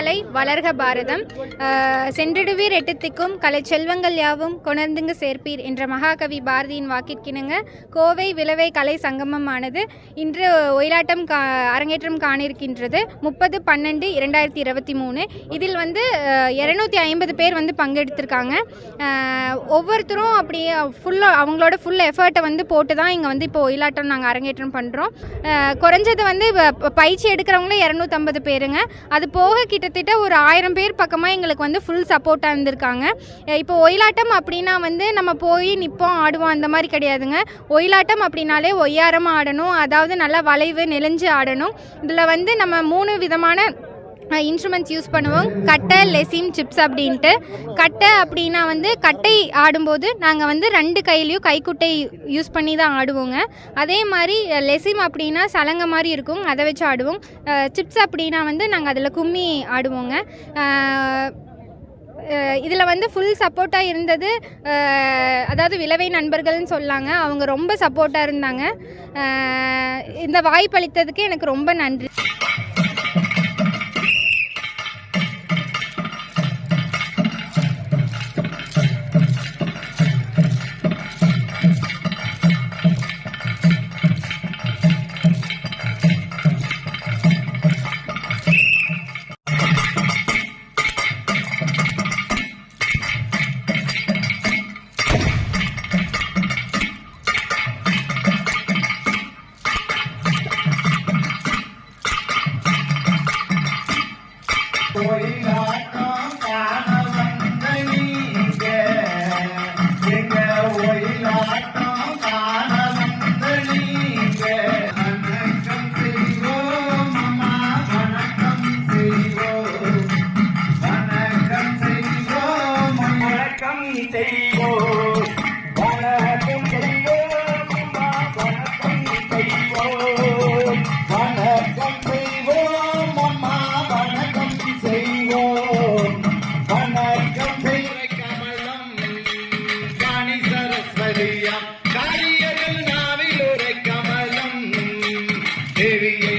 கலை வளர்க பாரதம். சென்றிடுவீர் எட்டுத்திக்கும் கலை செல்வங்கள் யாவும் கொணர்ந்துங்கு சேர்ப்பீர் என்ற மகாகவி பாரதியின் வாக்கிற்கிணங்க கோவை விளவை கலை சங்கமமானது இன்று ஒயிலாட்டம் அரங்கேற்றம் காணிருக்கின்றது. 30/12/2023. இதில் 250 பேர் பங்கெடுத்திருக்காங்க. ஒவ்வொருத்தரும் அப்படியே அவங்களோட ஃபுல் எஃபர்ட்டை போட்டு தான் இங்கே இப்போ ஒயிலாட்டம் நாங்கள் அரங்கேற்றம் பண்ணுறோம். குறைஞ்சது பயிற்சி எடுக்கிறவங்களே 250 பேருங்க. அது போக கிட்டத்தட்ட ஒரு 1000 பேர் பக்கமாக எங்களுக்கு ஃபுல் சப்போர்ட்டாக இருந்திருக்காங்க. இப்போ ஒயிலாட்டம் அப்படின்னா நம்ம போய் நிற்போம் ஆடுவோம் அந்த மாதிரி கிடையாதுங்க. ஒயிலாட்டம் அப்படின்னாலே ஒய்யாரமாக ஆடணும், அதாவது நல்லா வளைவு நெளிஞ்சு ஆடணும். இதில் நம்ம 3 விதமான இன்ஸ்ட்ருமெண்ட்ஸ் யூஸ் பண்ணுவோம். கட்டை, லெசிம், சிப்ஸ் அப்படின்ட்டு. கட்டை அப்படின்னா கட்டை ஆடும்போது நாங்கள் 2 கையிலையும் கைக்குட்டை யூஸ் பண்ணி தான் ஆடுவோங்க. அதே மாதிரி லெசிம் அப்படின்னா சலங்கை மாதிரி இருக்கும், அதை வச்சு ஆடுவோம். சிப்ஸ் அப்படின்னா நாங்கள் அதில் கும்மி ஆடுவோங்க. இதில் ஃபுல் சப்போர்ட்டாக இருந்தது அதாவது விளவை நண்பர்கள்னு சொல்லாங்க. அவங்க ரொம்ப சப்போர்ட்டாக இருந்தாங்க. இந்த வாய்ப்பளித்ததுக்கு எனக்கு ரொம்ப நன்றி. ஒயிலாட்டம் காண வந்த நீங்க, எங்க ஒயிலாட்டம் காண வந்த நீங்க. வணக்கம் செய்வோம் அம்மா, வணக்கம் செய்வோம், வணக்கம் செய்வோம், வணக்கம் செய்வோம், வணக்கம் செய்வோம் அம்மா, வணக்கம் செய்வோம், வணக்கம் செய்வோம் அம்மா, வணக்கம் செய்வோம், வணக்கம் செய்வோம். கமலம் காணி சரஸ்வதியாம் காரியர்கள் நாவில் ஒரு கமலம் தேவியை